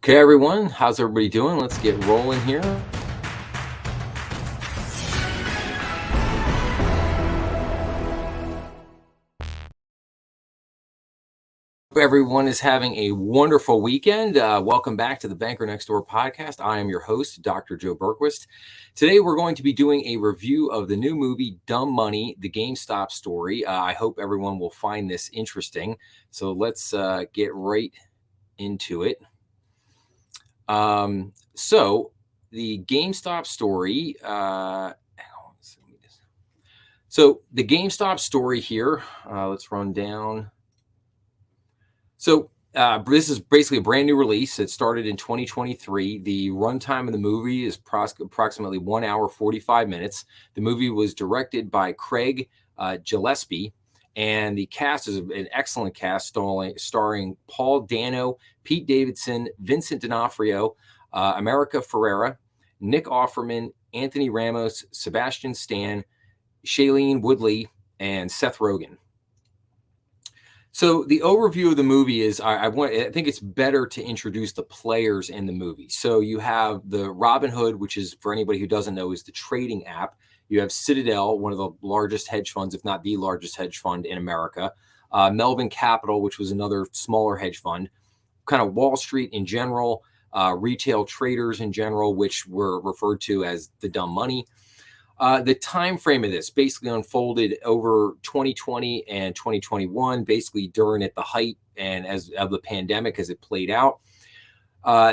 Okay, everyone, how's everybody doing? Let's get rolling here. Hope everyone is having a wonderful weekend. Welcome back to the Banker Next Door podcast. I am your host, Dr. Joe Berquist. Today, we're going to be doing a review of the new movie, Dumb Money, the Gamestop story. I hope everyone will find this interesting. So let's get right into it. So the GameStop story, so the GameStop story here, let's run down. So this is basically a brand new release. It started in 2023. The runtime of the movie is approximately 1 hour, 45 minutes. The movie was directed by Craig Gillespie, and the cast is an excellent cast starring Paul Dano, Pete Davidson, Vincent D'Onofrio, America Ferrera, Nick Offerman, Anthony Ramos, Sebastian Stan, Shailene Woodley, and Seth Rogen. So the overview of the movie is I think it's better to introduce the players in the movie. So you have the Robinhood, which is, for anybody who doesn't know, is the trading app. You have Citadel, one of the largest hedge funds, if not the largest hedge fund in America. Melvin Capital, which was another smaller hedge fund. Kind of Wall Street in general, retail traders in general, which were referred to as the dumb money. The time frame of this basically unfolded over 2020 and 2021, basically during at the height and as of the pandemic as it played out.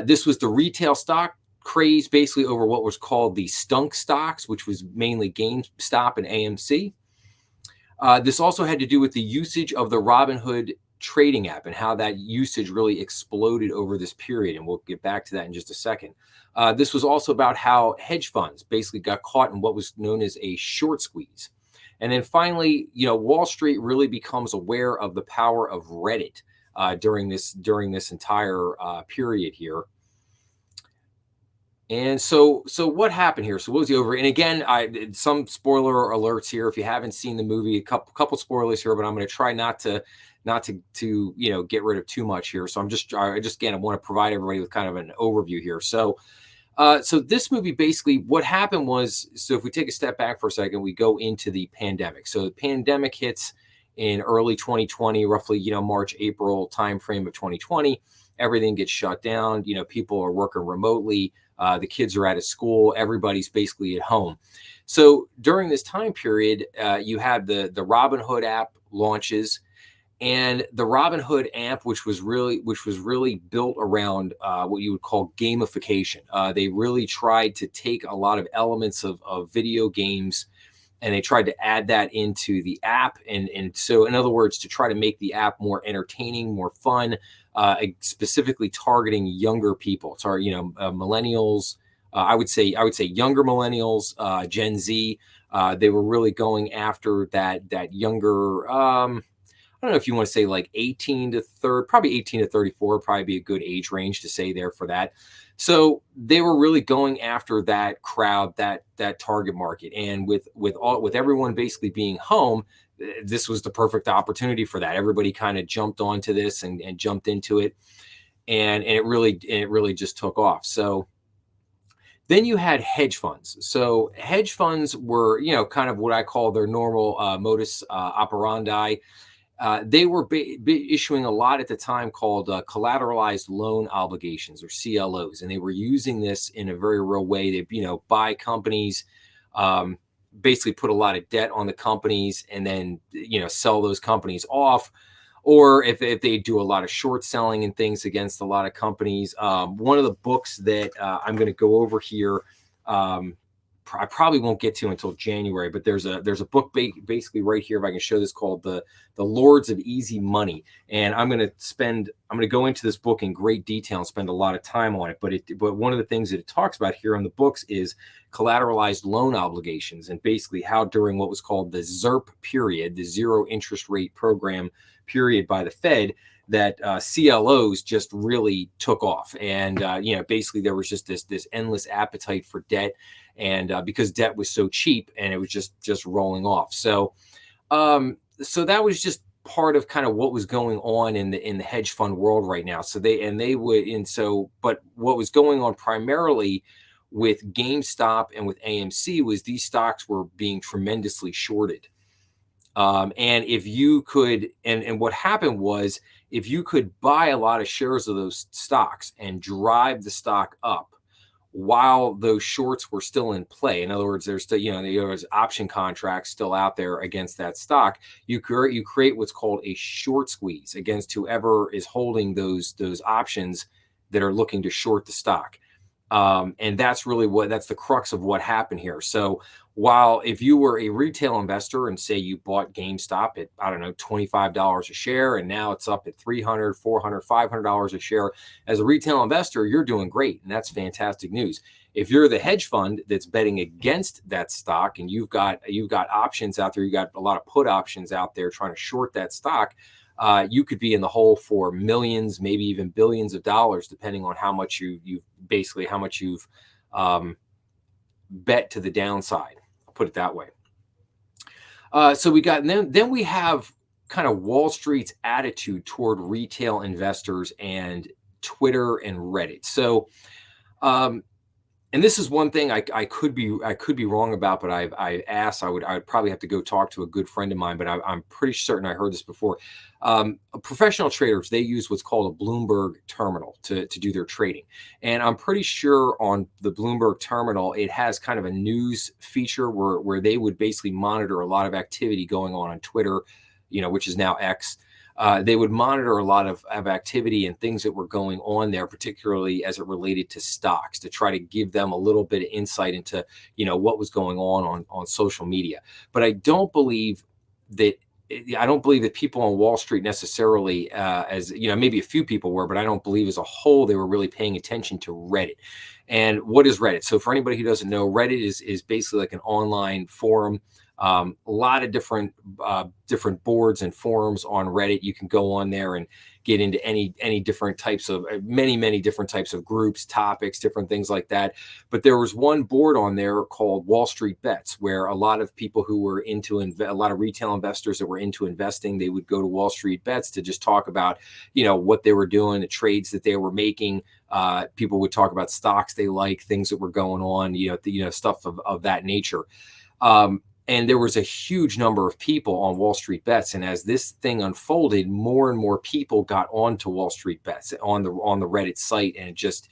This was the retail stock craze, basically over what was called the stunk stocks, which was mainly GameStop and AMC. This also had to do with the usage of the Robinhood trading app and how that usage really exploded over this period. And we'll get back to that in just a second. This was also about how hedge funds basically got caught in what was known as a short squeeze. And then finally, Wall Street really becomes aware of the power of Reddit during this entire period here. And so what happened here? So what was the over? And again, some spoiler alerts here. If you haven't seen the movie, a couple spoilers here, but I'm going to try not to get rid of too much here. So I want to provide everybody with kind of an overview here. So this movie, basically what happened was, so if we take a step back for a second, we go into the pandemic. So the pandemic hits in early 2020, roughly, March, April timeframe of 2020. Everything gets shut down. People are working remotely. The kids are out of school. Everybody's basically at home. So during this time period, you had the Robinhood app launches. And the Robinhood app, which was really built around what you would call gamification. They really tried to take a lot of elements of video games, and they tried to add that into the app. And so, in other words, to try to make the app more entertaining, more fun, specifically targeting younger people. Sorry, millennials. I would say younger millennials, Gen Z. They were really going after that younger. I don't know if you want to say like 18 to 30, probably 18 to 34, probably be a good age range to say there for that. So they were really going after that crowd, that target market. And with everyone basically being home, this was the perfect opportunity for that. Everybody kind of jumped onto this and jumped into it. And it really just took off. So then you had hedge funds. So hedge funds were, kind of what I call their normal modus operandi. They were issuing a lot at the time called collateralized loan obligations, or CLOs, and they were using this in a very real way. They, buy companies, basically put a lot of debt on the companies, and then sell those companies off. Or if they do a lot of short selling and things against a lot of companies. One of the books that I'm going to go over here. I probably won't get to until January, but there's a book basically right here, if I can show this, called the Lords of Easy Money. And I'm going to go into this book in great detail and spend a lot of time on it. But one of the things that it talks about here on the books is collateralized loan obligations, and basically how during what was called the ZIRP period, the zero interest rate program period by the Fed, that CLOs just really took off. And, basically there was just this endless appetite for debt. And because debt was so cheap, and it was just rolling off. So that was just part of kind of what was going on in the hedge fund world right now. So they would, and so, but what was going on primarily with GameStop and with AMC was these stocks were being tremendously shorted. And if you could, and what happened was, if you could buy a lot of shares of those stocks and drive the stock up while those shorts were still in play, in other words, there's still, there's option contracts still out there against that stock, you create what's called a short squeeze against whoever is holding those options that are looking to short the stock. And that's really that's the crux of what happened here. So while if you were a retail investor and say you bought GameStop at, I don't know, $25 a share, and now it's up at $300, $400, $500 a share, as a retail investor, you're doing great. And that's fantastic news. If you're the hedge fund that's betting against that stock and you've got options out there, you got a lot of put options out there trying to short that stock, you could be in the hole for millions, maybe even billions of dollars, depending on how much you've bet to the downside. I'll put it that way. So we got, and then we have kind of Wall Street's attitude toward retail investors and Twitter and Reddit. So, and this is one thing I could be wrong about, but I asked, I would probably have to go talk to a good friend of mine, but I'm pretty certain I heard this before. Professional traders, they use what's called a Bloomberg terminal to do their trading, and I'm pretty sure on the Bloomberg terminal it has kind of a news feature where they would basically monitor a lot of activity going on Twitter, which is now X. They would monitor a lot of activity and things that were going on there, particularly as it related to stocks, to try to give them a little bit of insight into, what was going on social media. But I don't believe that people on Wall Street necessarily, as maybe a few people were, but I don't believe as a whole they were really paying attention to Reddit. And what is Reddit? So for anybody who doesn't know, Reddit is basically like an online forum. A lot of different boards and forums on Reddit. You can go on there and get into any different types of many different types of groups, topics, different things like that. But there was one board on there called Wall Street Bets, where a lot of people who were into a lot of retail investors that were into investing, they would go to Wall Street Bets to just talk about what they were doing, the trades that they were making. People would talk about stocks they like, things that were going on, stuff of that nature. And there was a huge number of people on Wall Street Bets. And as this thing unfolded, more and more people got onto Wall Street Bets on the Reddit site. And it just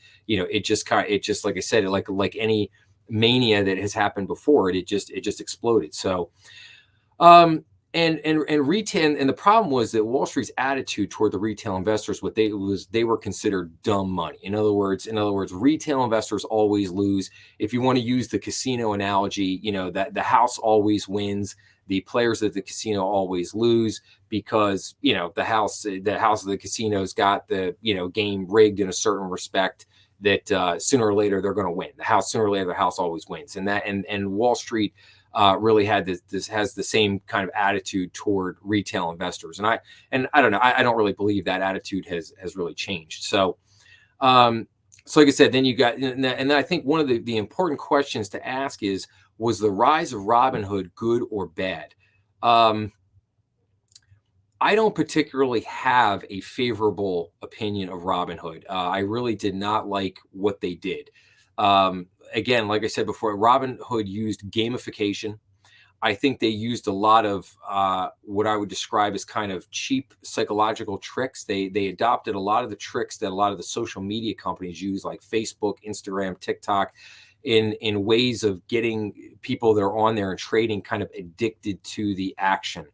like I said, like any mania that has happened before, it just exploded. So, and retail, and the problem was that Wall Street's attitude toward the retail investors, they were considered dumb money. In other words, retail investors always lose. If you want to use the casino analogy, that the house always wins. The players at the casino always lose because the house of the casino's got the game rigged in a certain respect that sooner or later they're going to win. Sooner or later the house always wins, and Wall Street really has the same kind of attitude toward retail investors. And I don't know, I don't really believe that attitude has really changed. So, so like I said, then you got, and then I think one of the important questions to ask is, was the rise of Robinhood good or bad? I don't particularly have a favorable opinion of Robinhood. I really did not like what they did. Again, like I said before, Robinhood used gamification. I think they used a lot of what I would describe as kind of cheap psychological tricks. They adopted a lot of the tricks that a lot of the social media companies use, like Facebook, Instagram, TikTok, in ways of getting people that are on there and trading kind of addicted to the action.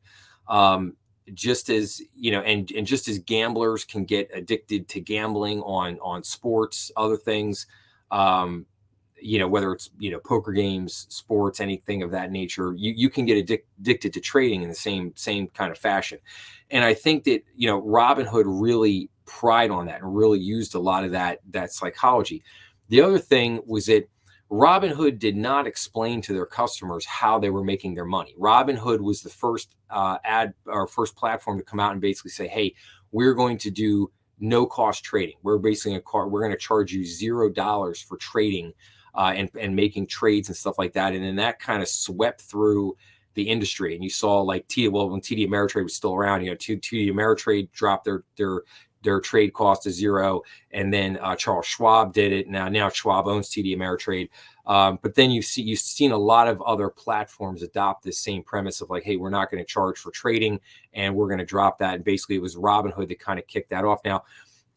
Just as and just as gamblers can get addicted to gambling on sports, other things, whether it's poker games, sports, anything of that nature, you can get addicted to trading in the same kind of fashion. And I think that Robinhood really pried on that and really used a lot of that psychology. The other thing was that Robinhood did not explain to their customers how they were making their money. Robinhood was the first first platform to come out and basically say, hey, we're going to do no cost trading. We're basically we're going to charge you $0 for trading and making trades and stuff like that. And then that kind of swept through the industry. And you saw like when TD Ameritrade was still around, TD Ameritrade dropped their trade cost to zero, and then Charles Schwab did it. Now Schwab owns TD Ameritrade. But then you've seen a lot of other platforms adopt this same premise of like, hey, we're not going to charge for trading, and we're going to drop that. And basically, it was Robinhood that kind of kicked that off. Now,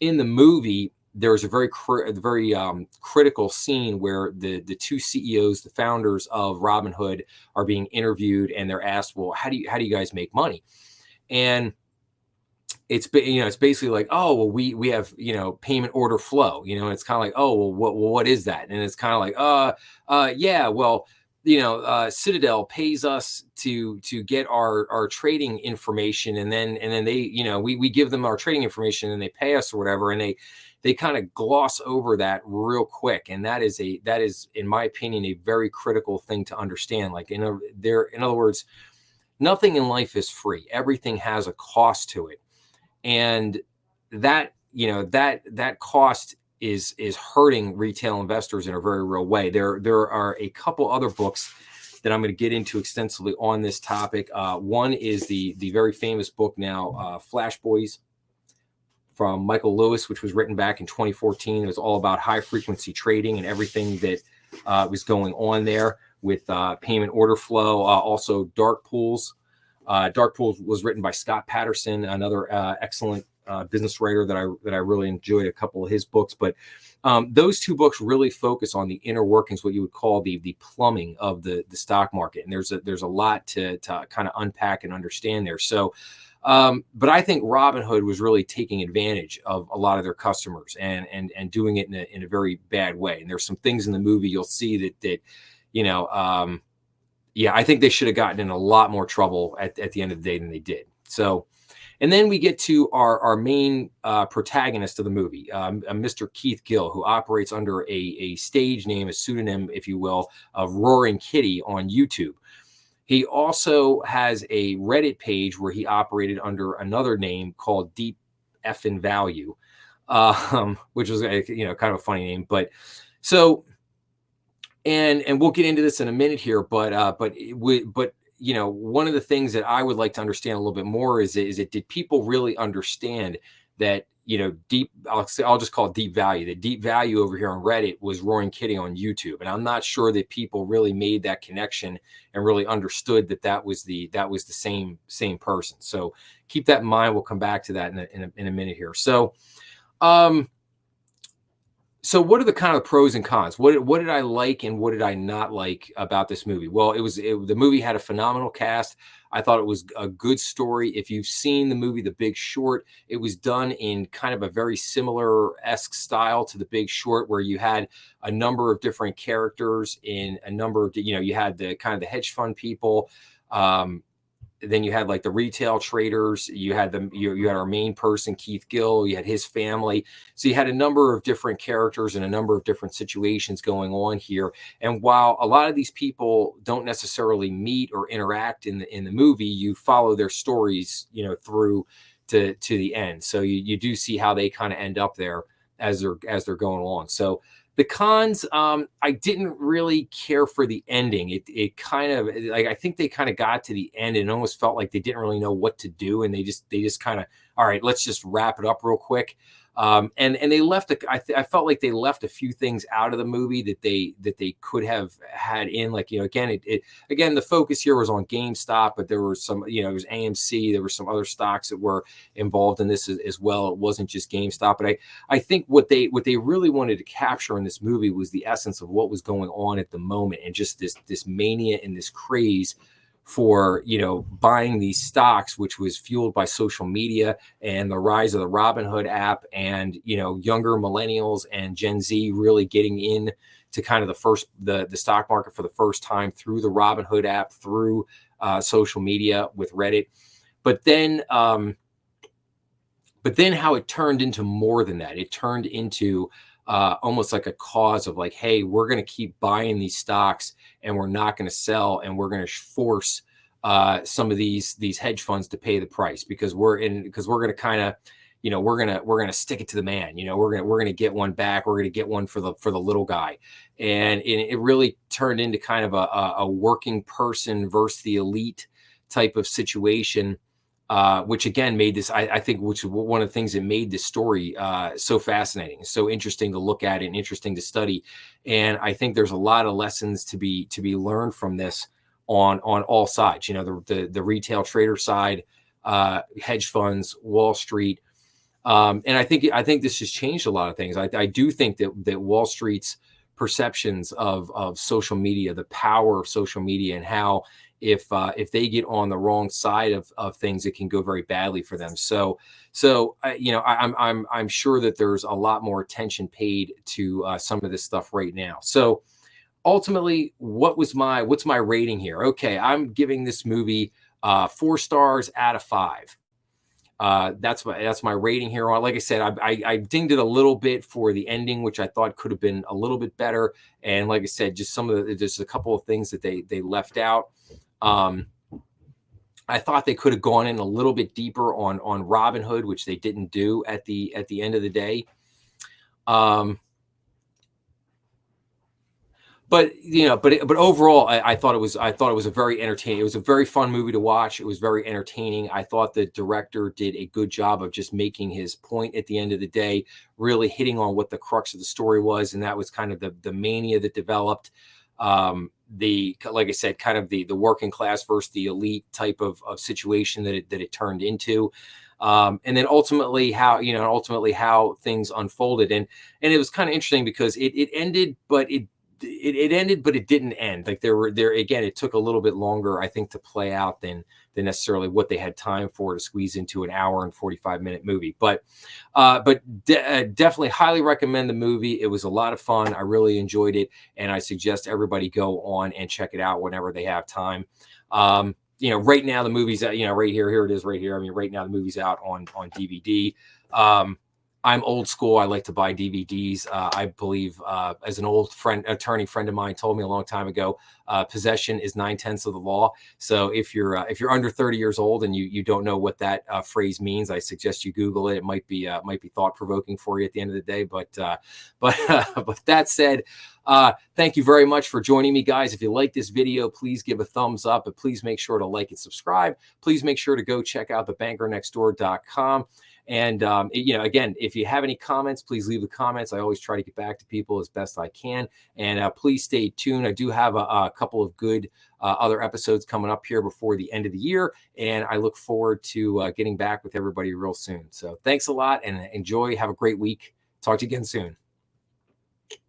in the movie, there's a very critical scene where the two CEOs, the founders of Robinhood, are being interviewed, and they're asked, well, how do you guys make money? And it's basically like, oh, well, we have payment order flow, and it's kind of like, oh, well, what is that? And it's kind of like, yeah, well, Citadel pays us to get our trading information, and then they, we give them our trading information and they pay us or whatever, and they kind of gloss over that real quick. And that is in my opinion a very critical thing to understand. Like in other words, nothing in life is free. Everything has a cost to it. And that cost is hurting retail investors in a very real way. There are a couple other books that I'm going to get into extensively on this topic. One is the very famous book now, Flash Boys, from Michael Lewis, which was written back in 2014. It was all about high frequency trading and everything that was going on there with payment order flow. Also, Dark Pools. Dark Pools was written by Scott Patterson, another excellent business writer that I really enjoyed a couple of his books. But those two books really focus on the inner workings, what you would call the plumbing of the stock market. And there's a lot to kind of unpack and understand there. So, but I think Robinhood was really taking advantage of a lot of their customers and doing it in a very bad way. And there's some things in the movie you'll see that yeah, I think they should have gotten in a lot more trouble at the end of the day than they did. So, and then we get to our main protagonist of the movie, Mr. Keith Gill, who operates under a stage name, a pseudonym, if you will, of Roaring Kitty on YouTube. He also has a Reddit page where he operated under another name called Deep Effin' Value, which was kind of a funny name. But so. And we'll get into this in a minute here, but one of the things that I would like to understand a little bit more is did people really understand that deep? I'll just call it deep value. The deep value over here on Reddit was Roaring Kitty on YouTube, and I'm not sure that people really made that connection and really understood that was the same person. So keep that in mind. We'll come back to that in a minute here. So. So what are the kind of pros and cons? What did I like and what did I not like about this movie? Well, the movie had a phenomenal cast. I thought it was a good story. If you've seen the movie The Big Short, it was done in kind of a very similar-esque style to The Big Short, where you had a number of different characters in a number of, you had the kind of the hedge fund people. Then you had like the retail traders, you had our main person, Keith Gill, you had his family. So you had a number of different characters and a number of different situations going on here. And while a lot of these people don't necessarily meet or interact in the movie, you follow their stories, through to the end. So you do see how they kind of end up there as they're going along. So the cons, I didn't really care for the ending. It kind of like, I think they kind of got to the end and it almost felt like they didn't really know what to do, and they just kind of, all right, let's just wrap it up real quick. And they left. I felt like they left a few things out of the movie that they could have had in. Like, again, again, the focus here was on GameStop, but there were some, there was AMC, there were some other stocks that were involved in this as well. It wasn't just GameStop. But I think what they really wanted to capture in this movie was the essence of what was going on at the moment, and just this mania and this craze for buying these stocks, which was fueled by social media and the rise of the Robinhood app, and younger millennials and Gen Z really getting in to kind of the stock market for the first time through the Robinhood app, through social media with Reddit. But then how it turned into more than that. It turned into almost like a cause of like, hey, we're going to keep buying these stocks and we're not going to sell, and we're going to force some of these hedge funds to pay the price, because we're going to kind of, we're gonna stick it to the man. We're gonna get one back. We're gonna get one for the little guy. And it really turned into kind of a working person versus the elite type of situation, which again made this, I think, which is one of the things that made this story so fascinating, so interesting to look at and interesting to study. And I think there's a lot of lessons to be learned from this on all sides. The retail trader side, hedge funds, Wall Street. And I think this has changed a lot of things. I do think that Wall Street's perceptions of social media, the power of social media, and how if they get on the wrong side of things, it can go very badly for them. I'm sure that there's a lot more attention paid to some of this stuff right now. So ultimately, what's my rating here? Okay, I'm giving this movie 4 stars out of 5. That's my rating here. Like I said, I dinged it a little bit for the ending, which I thought could have been a little bit better. And like I said, just a couple of things that they left out. I thought they could have gone in a little bit deeper on Robin Hood, which they didn't do at the end of the day. But overall, I thought it was a very entertaining. It was a very fun movie to watch. It was very entertaining. I thought the director did a good job of just making his point at the end of the day, really hitting on what the crux of the story was, and that was kind of the mania that developed. Like I said, kind of the working class versus the elite type of situation that it turned into. And then ultimately how things unfolded. And it was kind of interesting because it ended, but it ended, but it didn't end. Like there again, it took a little bit longer, I think, to play out than necessarily what they had time for to squeeze into an hour and 45-minute movie. But definitely highly recommend the movie. It was a lot of fun. I really enjoyed it, and I suggest everybody go on and check it out whenever they have time. Right now the movie's out, right here it is right here. I mean, right now the movie's out on DVD. I'm old school. I like to buy DVDs. I believe, as an old attorney friend of mine told me a long time ago, possession is 9/10 of the law. So if you're under 30 years old and you don't know what that phrase means, I suggest you Google it. It might be thought provoking for you at the end of the day. But that said, thank you very much for joining me, guys. If you like this video, please give a thumbs up, but please make sure to like and subscribe. Please make sure to go check out thebankernextdoor.com. And, again, if you have any comments, please leave the comments. I always try to get back to people as best I can. And please stay tuned. I do have a couple of good other episodes coming up here before the end of the year. And I look forward to getting back with everybody real soon. So thanks a lot and enjoy. Have a great week. Talk to you again soon.